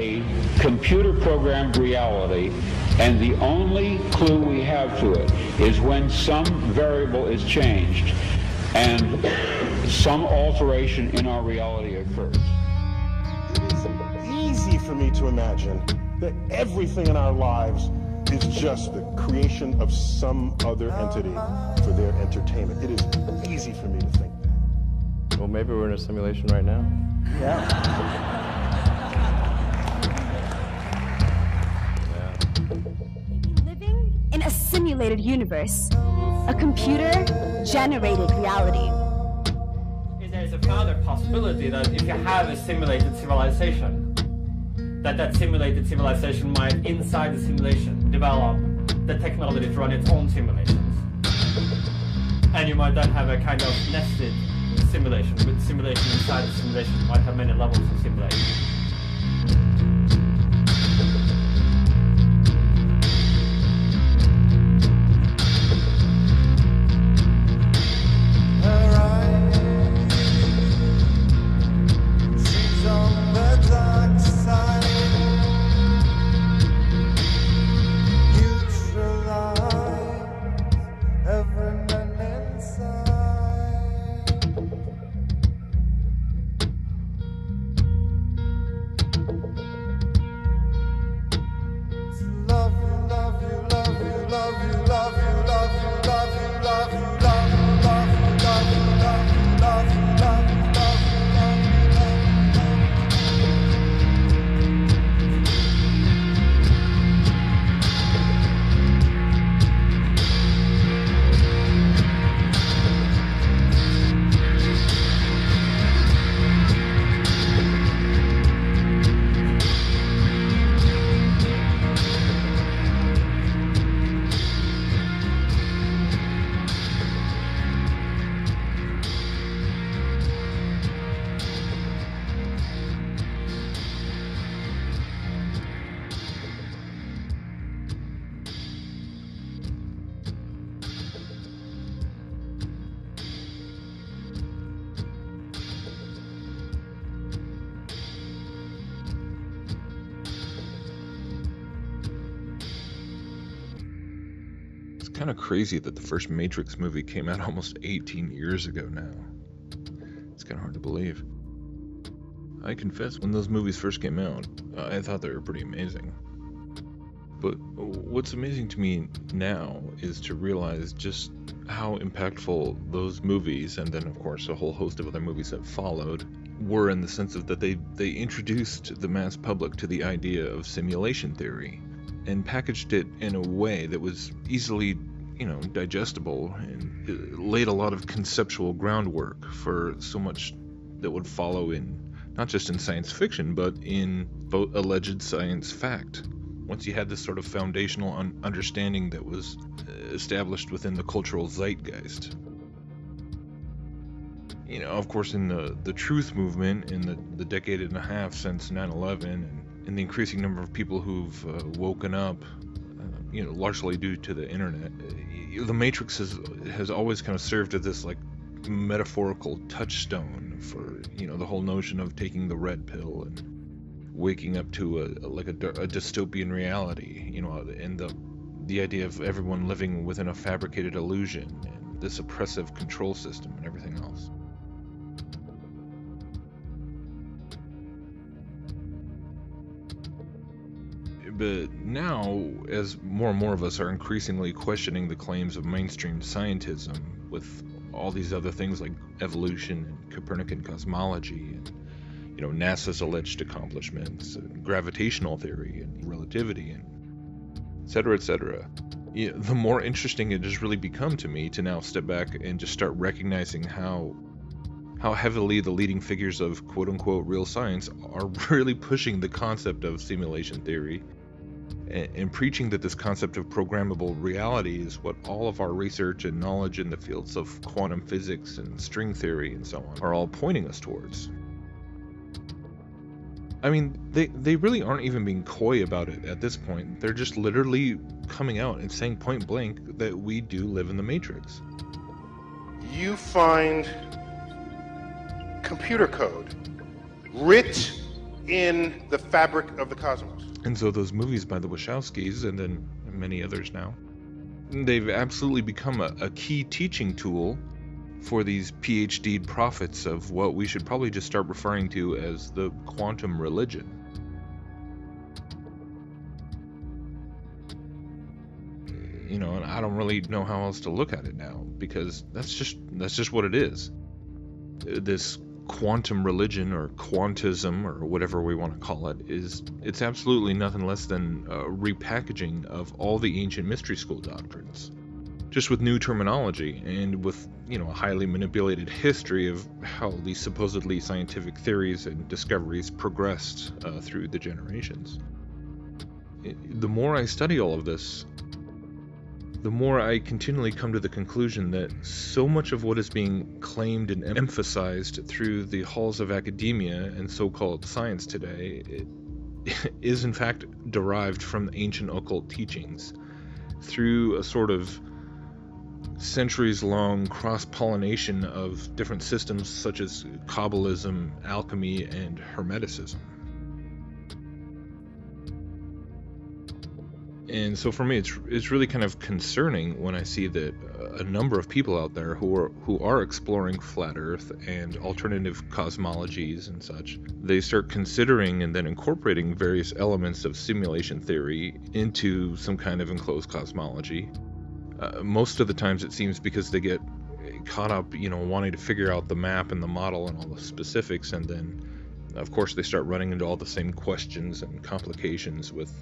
a computer-programmed reality, and the only clue we have to it is when some variable is changed and some alteration in our reality occurs. It is easy for me to imagine that everything in our lives is just the creation of some other entity for their entertainment. It is easy for me to think that. Well, maybe we're in a simulation right now. Yeah. Living in a simulated universe, a computer-generated reality. There's a further possibility that if you have a simulated civilization, that simulated civilization might, inside the simulation, develop the technology to run its own simulations. And you might then have a kind of nested simulation, with simulation inside the simulation. You might have many levels of simulation. Kind of crazy that the first Matrix movie came out almost 18 years ago now. It's kind of hard to believe. I confess, when those movies first came out, I thought they were pretty amazing. But what's amazing to me now is to realize just how impactful those movies, and then of course a whole host of other movies that followed, were in the sense of that they introduced the mass public to the idea of simulation theory and packaged it in a way that was easily, digestible, and it laid a lot of conceptual groundwork for so much that would follow in, not just in science fiction, but in alleged science fact. Once you had this sort of foundational understanding that was established within the cultural zeitgeist. Of course, in the truth movement, in the decade and a half since 9/11, and the increasing number of people who've woken up, largely due to the internet, the Matrix has always kind of served as this like metaphorical touchstone for the whole notion of taking the red pill and waking up to a dystopian reality, and the idea of everyone living within a fabricated illusion and this oppressive control system and everything else. But now, as more and more of us are increasingly questioning the claims of mainstream scientism with all these other things like evolution and Copernican cosmology and NASA's alleged accomplishments, and gravitational theory and relativity, and etc., etc., the more interesting it has really become to me to now step back and just start recognizing how heavily the leading figures of quote-unquote real science are really pushing the concept of simulation theory and preaching that this concept of programmable reality is what all of our research and knowledge in the fields of quantum physics and string theory and so on are all pointing us towards. I mean, they really aren't even being coy about it at this point. They're just literally coming out and saying point blank that we do live in the Matrix. You find computer code writ in the fabric of the cosmos. And so those movies by the Wachowskis, and then many others now, they've absolutely become a key teaching tool for these PhD prophets of what we should probably just start referring to as the quantum religion. You know, and I don't really know how else to look at it now, because that's just what it is. This quantum religion, or quantism, or whatever we want to call it, it's absolutely nothing less than a repackaging of all the ancient mystery school doctrines, just with new terminology and with, you know, a highly manipulated history of how these supposedly scientific theories and discoveries progressed through the generations. The more I study all of this, the more I continually come to the conclusion that so much of what is being claimed and emphasized through the halls of academia and so-called science today is in fact derived from ancient occult teachings through a sort of centuries-long cross-pollination of different systems such as Kabbalism, alchemy, and Hermeticism. And so for me, it's really kind of concerning when I see that a number of people out there who are exploring flat Earth and alternative cosmologies and such, they start considering and then incorporating various elements of simulation theory into some kind of enclosed cosmology. Most of the times it seems because they get caught up, you know, wanting to figure out the map and the model and all the specifics, and then of course they start running into all the same questions and complications with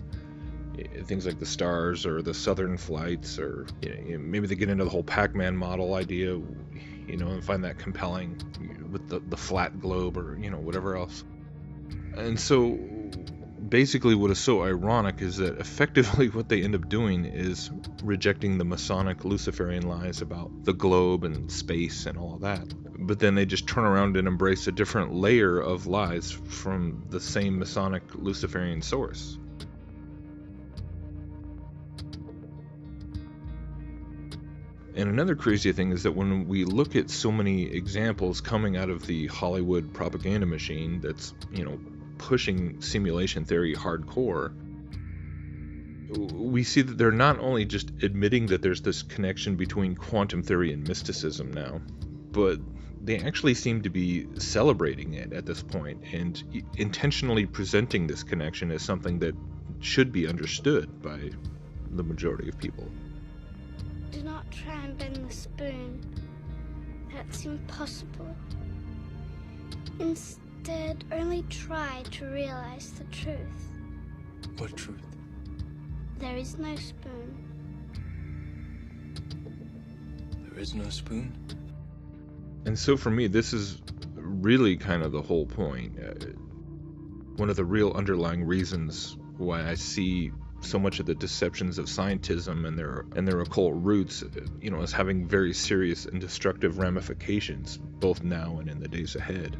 things like the stars or the southern flights, or you know, maybe they get into the whole Pac-Man model idea, you know, and find that compelling with the flat globe, or, you know, whatever else. And so basically what is so ironic is that effectively what they end up doing is rejecting the Masonic Luciferian lies about the globe and space and all of that. But then they just turn around and embrace a different layer of lies from the same Masonic Luciferian source. And another crazy thing is that when we look at so many examples coming out of the Hollywood propaganda machine that's, you know, pushing simulation theory hardcore, we see that they're not only just admitting that there's this connection between quantum theory and mysticism now, but they actually seem to be celebrating it at this point and intentionally presenting this connection as something that should be understood by the majority of people. Do not try and bend the spoon. That's impossible. Instead, only try to realize the truth. What truth? There is no spoon. There is no spoon? And so for me, this is really kind of the whole point. One of the real underlying reasons why I see so much of the deceptions of scientism and their occult roots, you know, as having very serious and destructive ramifications, both now and in the days ahead.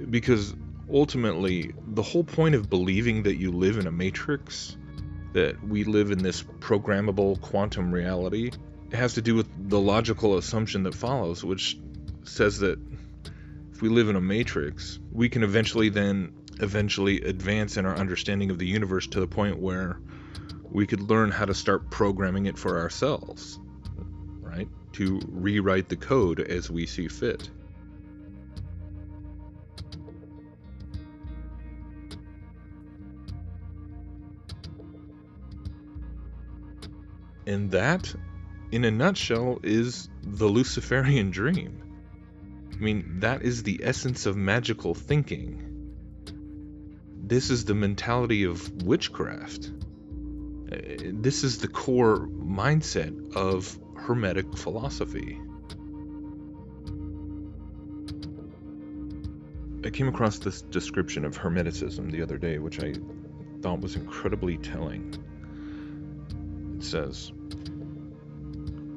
Because ultimately, the whole point of believing that you live in a matrix, that we live in this programmable quantum reality, it has to do with the logical assumption that follows, which says that if we live in a matrix, we can eventually advance in our understanding of the universe to the point where we could learn how to start programming it for ourselves, right? To rewrite the code as we see fit. And that, in a nutshell, is the Luciferian dream. I mean, that is the essence of magical thinking. This is the mentality of witchcraft. This is the core mindset of Hermetic philosophy. I came across this description of Hermeticism the other day, which I thought was incredibly telling. It says,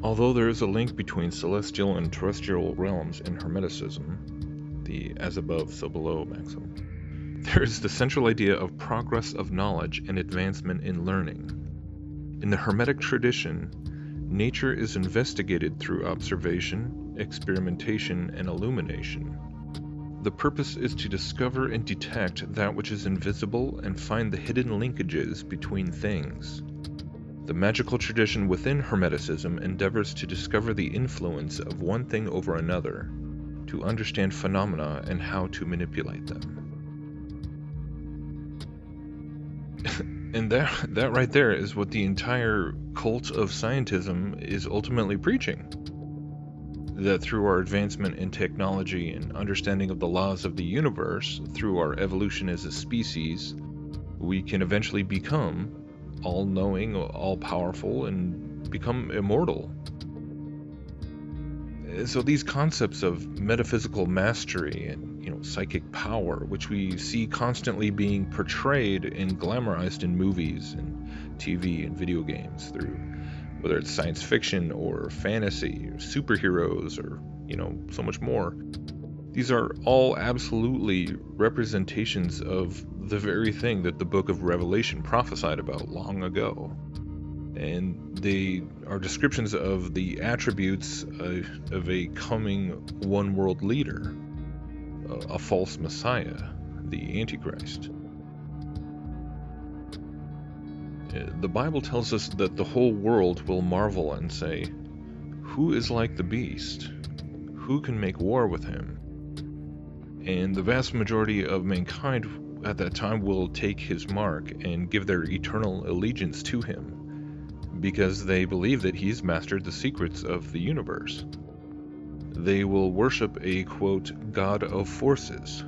although there is a link between celestial and terrestrial realms in Hermeticism, the as above, so below maxim, there is the central idea of progress of knowledge and advancement in learning. In the Hermetic tradition, nature is investigated through observation, experimentation, and illumination. The purpose is to discover and detect that which is invisible and find the hidden linkages between things. The magical tradition within Hermeticism endeavors to discover the influence of one thing over another, to understand phenomena and how to manipulate them. And that right there is what the entire cult of scientism is ultimately preaching. That through our advancement in technology and understanding of the laws of the universe, through our evolution as a species, we can eventually become all-knowing, all-powerful, and become immortal. So these concepts of metaphysical mastery and psychic power, which we see constantly being portrayed and glamorized in movies and TV and video games, through whether it's science fiction or fantasy or superheroes or so much more. These are all absolutely representations of the very thing that the book of Revelation prophesied about long ago. And they are descriptions of the attributes of a coming one world leader, a false messiah, the Antichrist. The Bible tells us that the whole world will marvel and say, "Who is like the beast? Who can make war with him?" And the vast majority of mankind at that time will take his mark and give their eternal allegiance to him, because they believe that he's mastered the secrets of the universe. They will worship a, quote, god of forces,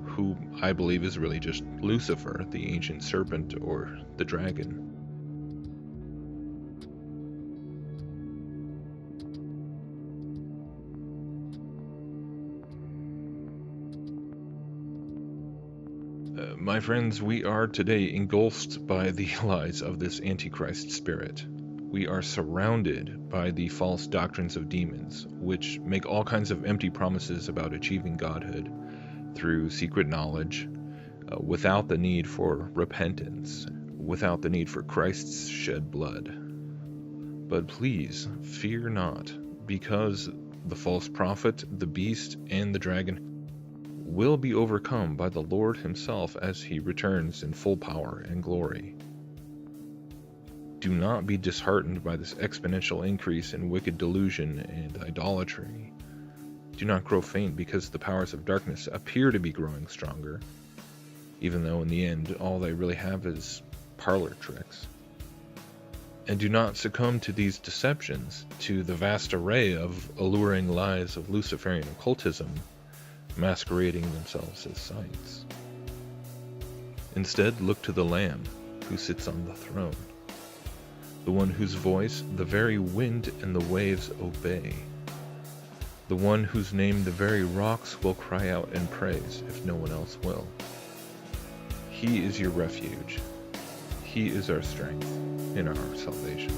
who I believe is really just Lucifer, the ancient serpent, or the dragon. My friends, we are today engulfed by the lies of this Antichrist spirit. We are surrounded by the false doctrines of demons, which make all kinds of empty promises about achieving godhood through secret knowledge, without the need for repentance, without the need for Christ's shed blood. But please, fear not, because the false prophet, the beast, and the dragon will be overcome by the Lord himself as he returns in full power and glory. Do not be disheartened by this exponential increase in wicked delusion and idolatry. Do not grow faint because the powers of darkness appear to be growing stronger, even though in the end all they really have is parlor tricks. And do not succumb to these deceptions, to the vast array of alluring lies of Luciferian occultism masquerading themselves as science. Instead, look to the Lamb who sits on the throne, the one whose voice the very wind and the waves obey, the one whose name the very rocks will cry out in praise if no one else will. He is your refuge. He is our strength and our salvation.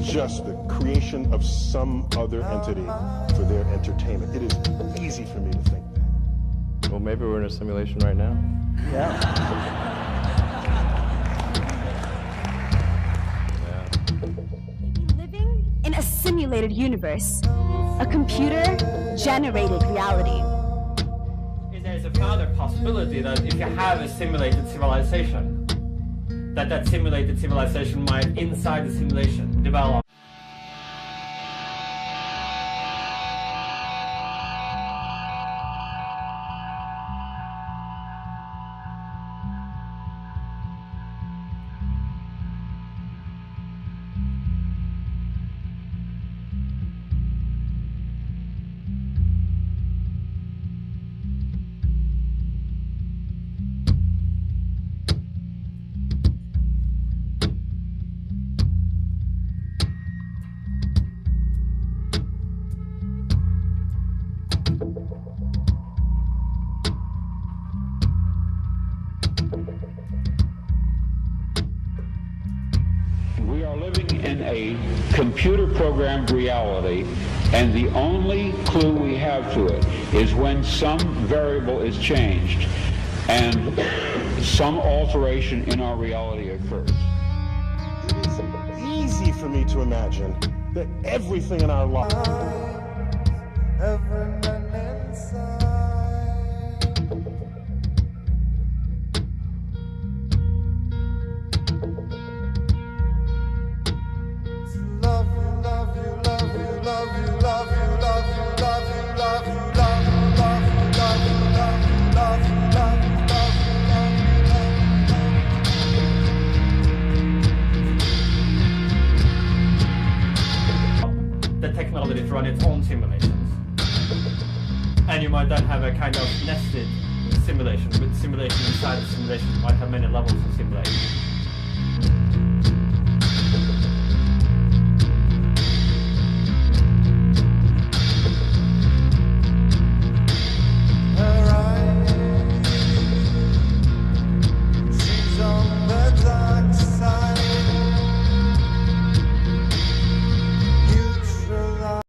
Just the creation of some other entity for their entertainment. It is easy for me to think that. Well, maybe we're in a simulation right now. Yeah. Living in a simulated universe, a computer-generated reality. There's a further possibility that if you have a simulated civilization, that simulated civilization might, inside the simulation, develop in a computer-programmed reality, and the only clue we have to it is when some variable is changed and some alteration in our reality occurs. It is easy for me to imagine that everything in our lives the technology to run its own simulations. And you might then have a kind of nested simulation with simulation inside the simulation. You might have many levels of simulation.